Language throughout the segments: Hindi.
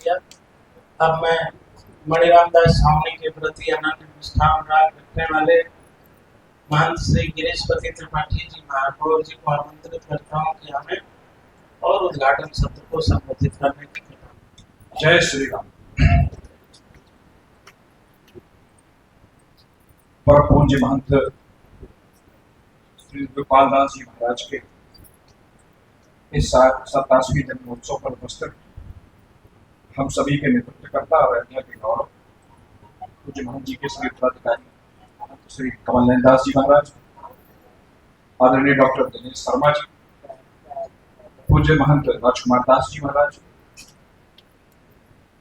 किया। अब मैं मणिराम दास स्वामी के प्रति अनन्य निष्ठा अनुराग रखने वाले महंत श्री गिरीशपति त्रिपाठी जी महाप्रभु जी को आमंत्रित करता हूँ कि हमें और उद्घाटन सत्र को संबोधित करने की कृपा। जय श्री राम। परम पूज्य महंत श्री गोपाल दास जी महाराज के इस 87वें जन्मोत्सव पर उपस्थित हम सभी के नेतृत्व करता और अयोध्या के गौरव पूज्य महंत जी के सभी पदाधिकारी श्री कमल दास जी महाराज, आदरणीय डॉक्टर दिनेश शर्मा जी, पूज्य महंत राजकुमार दास जी महाराज,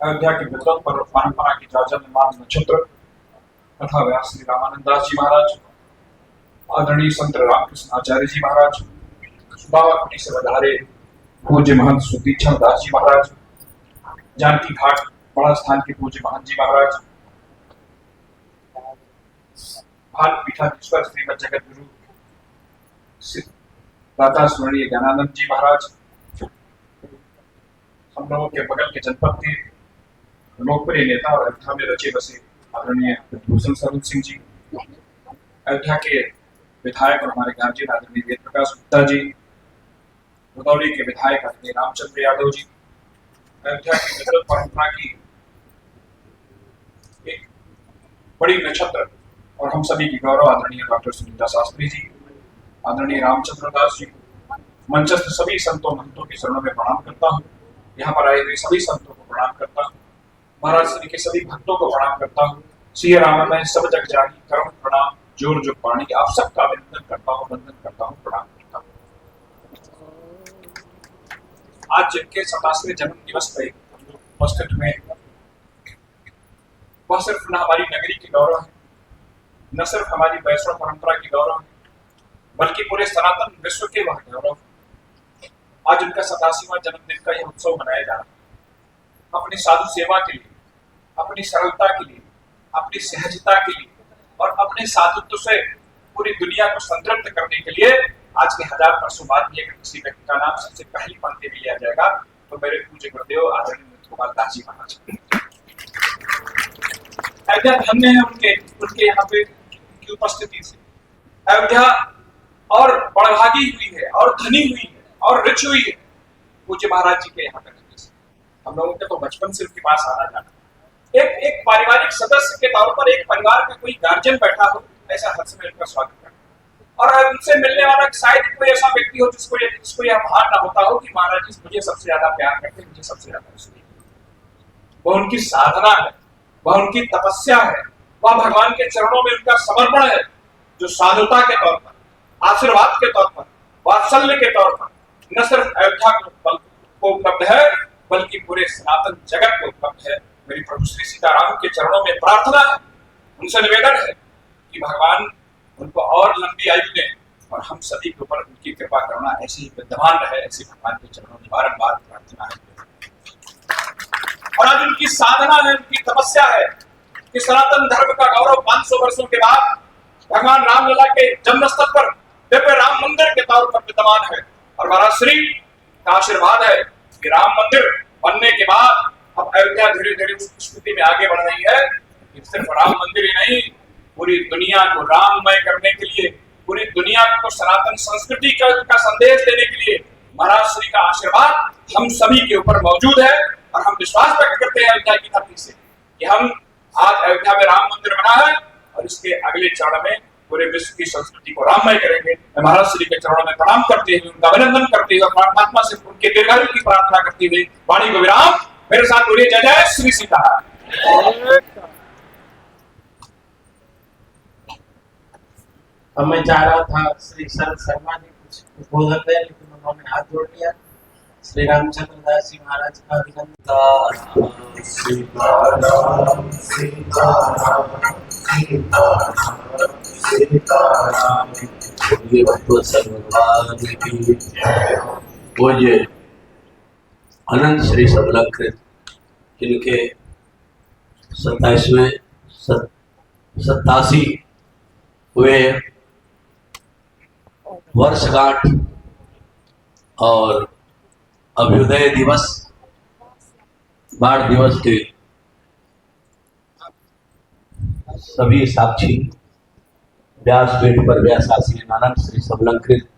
अयोध्या के विद्वत पर परंपरा की जाजन्यमान नक्षत्र तथा व्यास श्री रामानंद दास जी महाराज, आदरणीय संत रामकृष्ण आचार्य जी महाराज, सुबावकुटी से बधारे पूज्य महंत सुदीक्षण दास जी महाराज, जानकी घाट बड़ा स्थान के पूज्य महंत जी महाराज, भाल पीठाधीश्वर श्रीमद जगत गुरु दाता स्मरणीय ज्ञानानंद जी महाराज, हम लोगों के बगल के जनपद के लोकप्रिय नेता और अयोध्या में रचे बसे आदरणीय भूषण शरण सिंह जी, अयोध्या के विधायक और हमारे गार्जियन आदरणीय वेद प्रकाश गुप्ता जी, रुदौली के विधायक आदरणीय रामचंद्र यादव जी, अयोध्या की विद्वत परंपरा की एक बड़ी नक्षत्र और हम सभी की गौरव आदरणीय डॉक्टर सुनीता शास्त्री जी, आदरणीय रामचंद्र दास जी, मंचस्थ सभी संतों महंतों के चरणों में प्रणाम करता हूँ। यहाँ पर आए हुए सभी संतों को प्रणाम करता हूँ। महाराज श्री के सभी भक्तों को प्रणाम करता हूँ। सिया राम में सब जग जानी करुण प्रणाम जोर जो पानी, आप सबका अभिनंदन करता हूँ, वंदन करता हूँ, प्रणाम करता हूँ। आज जिनके 87वें जन्म दिवस पर उपस्थित हुए वह सिर्फ न हमारी नगरी की गौरव है, न सिर्फ हमारी वैष्णव परंपरा की गौरव है, बल्कि पूरे सनातन विश्व के वह गौरव। आज उनका 87वां जन्मदिन का यह उत्सव मनाया जा रहा है। अपनी साधु सेवा के लिए, अपनी सरलता के लिए, अपनी सहजता के लिए और अपने साधुत्व से पूरी दुनिया को संतृप्त करने के लिए आज के 1000 वर्षों बाद भी अगर किसी व्यक्ति का नाम सबसे पहली पंक्ति में लिया जाएगा तो मेरे पूज्य गुरुदेव आदरणीय गोपाल दास जी महाराज। अयोध्या धन्य है उनके यहाँ पे की उपस्थिति से। अयोध्या और बड़भागी हुई है और धनी हुई है और रिच हुई है पूज्य महाराज जी के यहाँ पे रहने से। हम लोगों के तो बचपन से उनके पास आना जाना, एक पारिवारिक सदस्य के तौर पर एक परिवार का कोई गार्जियन बैठा हो ऐसा हर समय उनका स्वागत करना। और उनसे मिलने वाला शायद कोई ऐसा व्यक्ति हो जिसको यह भान ना होता हो कि महाराज जी मुझे सबसे ज्यादा प्यार करते हैं, मुझे सबसे ज्यादा पसंद। वह उनकी साधना है, वह उनकी तपस्या है, वह भगवान के चरणों में उनका समर्पण है, जो साधुता के तौर पर, आशीर्वाद के तौर पर, वात्सल्य के तौर पर न सिर्फ अयोध्या को उपलब्ध है बल्कि पूरे सनातन जगत को उपलब्ध है। मेरी प्रभु श्री सीताराम के चरणों में प्रार्थना है, उनसे निवेदन है कि भगवान उनको और लंबी आयु दें और हम सभी के ऊपर उनकी कृपा करुणा ऐसी ही विद्यमान रहे, ऐसी भगवान के चरणों में बारंबार प्रार्थना है। और आज उनकी साधना है, उनकी तपस्या है कि सनातन धर्म का गौरव 500 वर्षों के बाद भगवान रामलला के जन्म स्थल पर दिव्य राम मंदिर के तौर पर विद्यमान है। और महाराज श्री का आशीर्वाद है कि राम मंदिर बनने के बाद अब अयोध्या धीरे धीरे उस स्थिति में आगे बढ़ रही है कि सिर्फ राम मंदिर ही नहीं, पूरी दुनिया को राममय करने के लिए, पूरी दुनिया को सनातन संस्कृति का संदेश देने के लिए महाराज श्री का आशीर्वाद हम सभी के ऊपर मौजूद है। और हम विश्वास व्यक्त करते हैं अयोध्या की धरती से कि हम आज अयोध्या में राम मंदिर बना है और इसके अगले चरण में पूरे विश्व की संस्कृति को राममय करेंगे। मैं महाराज श्री के चरणों में प्रणाम करते हुए, उनका अभिनंदन करते हुए, परमात्मा से उनके दीर्घायु की प्रार्थना करते हुए वाणी को विराम। मेरे साथ बोलिए जय जय श्री सीताराम। अब मैं चाह रहा था श्री शरद शर्मा जी कुछ उद्बोधन दें, लेकिन उन्होंने हाथ जोड़ लिया। श्री रामचंद्र दास जी महाराज का अभिनंदन। सीताराम सीताराम सीताराम सीताराम पूज्य भगवत सर्वभगवान की जय। पूज्य अनंत श्री सबलकृत जिनके 87 हुए वर्षगांठ और अभ्युदय दिवस बाढ़ दिवस के सभी साक्षी व्यासपीठ पर व्यासासी नानक श्री सबलंकृत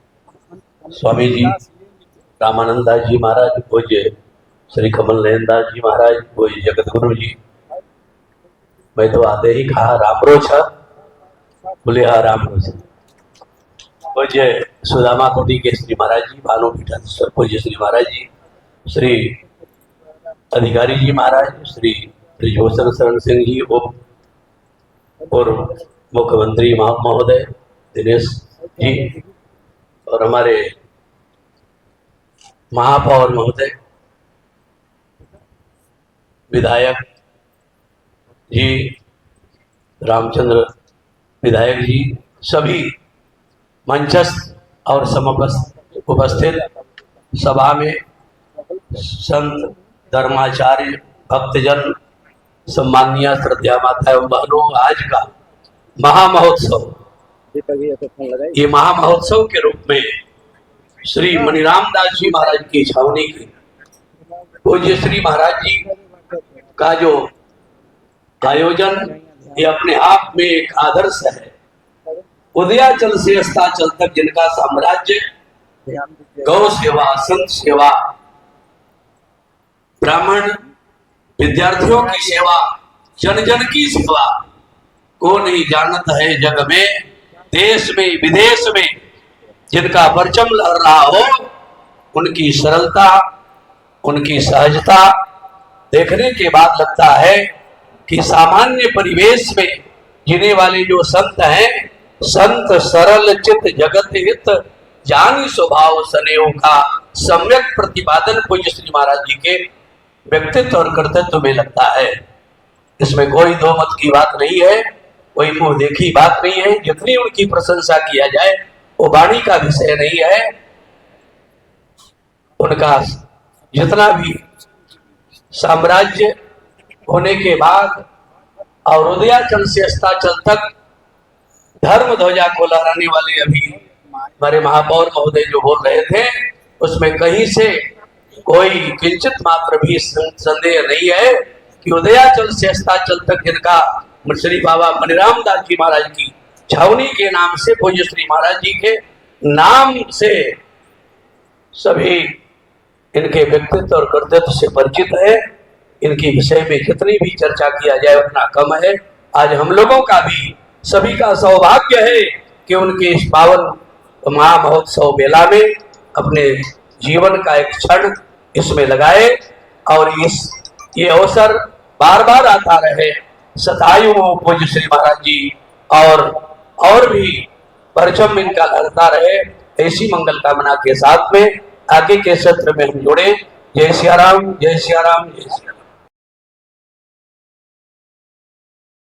स्वामी जी, रामानंदास जी महाराज, पूज्य श्री कमल नयन दास जी महाराज, पूज्य जगत गुरु जी, मैं तो आते ही कहा रामरो छ, बोले हाँ रामरो छ। पूज्य सुदामा कोटि के श्री महाराज जी, भानु पीठाधीश्वर पूज्य श्री महाराज जी, श्री अधिकारी जी महाराज, श्री ब्रिजभूषण शरण सिंह जी और मुख्यमंत्री महोदय दिनेश जी, और हमारे महापौर महोदय, विधायक जी, रामचंद्र विधायक जी, सभी मंचस्थ और समस्त उपस्थित सभा में संत, धर्माचार्य, भक्तजन, सम्मानीय श्रद्धा माता एवं बहनों, आज का महामहोत्सव, ये महामहोत्सव के रूप में श्री मणिराम दास जी महाराज की छावनी की पूज्य श्री महाराज जी का जो आयोजन, ये अपने आप में एक आदर्श है। उदयाचल से अस्ताचल तक जिनका साम्राज्य गौ सेवा, संत सेवा, ब्राह्मण विद्यार्थियों की सेवा, जन जन की सेवा, को नहीं जानत है जग में, देश में विदेश में जिनका परचम लहर रहा हो, उनकी सरलता, उनकी सहजता देखने के बाद लगता है कि सामान्य परिवेश में जीने वाले जो संत हैं, संत सरल चित जगत हित जानी स्वभाव सनेह का सम्यक प्रतिपादन पूज्य श्री महाराज जी के व्यक्तित्व और कर्तव्य में लगता है। इसमें कोई दो मत की बात नहीं है, कोई मुंह देखी बात नहीं है। जितनी उनकी प्रशंसा किया जाए वो वाणी का विषय नहीं है। उनका जितना भी साम्राज्य होने के बाद और उदयाचल से अस्ताचल तक धर्म ध्वजा को लहराने वाले अभी हमारे महापौर महोदय जो बोल रहे थे, उसमें कहीं से कोई किंचित मात्र भी संदेह नहीं है कि उदयाचल से अस्ताचल तक जिनका श्री बाबा मणिराम दास जी महाराज की छावनी के नाम से, पूज्य श्री महाराज जी के नाम से सभी इनके व्यक्तित्व और कर्तव्य से परिचित है। इनके विषय में जितनी भी चर्चा किया जाए उतना कम है। आज हम लोगों का भी सभी का सौभाग्य है कि उनके इस पावन महामहोत्सव मेला में अपने जीवन का एक क्षण इसमें लगाए और ये अवसर बार बार आता रहे। सतायु पूज्य श्री महाराज जी और भी परचम इनका लहरता रहे, ऐसी मंगल कामना के साथ में आगे के सत्र में हम जुड़े। जय सिया राम, जय सिया राम, जय सिया राम।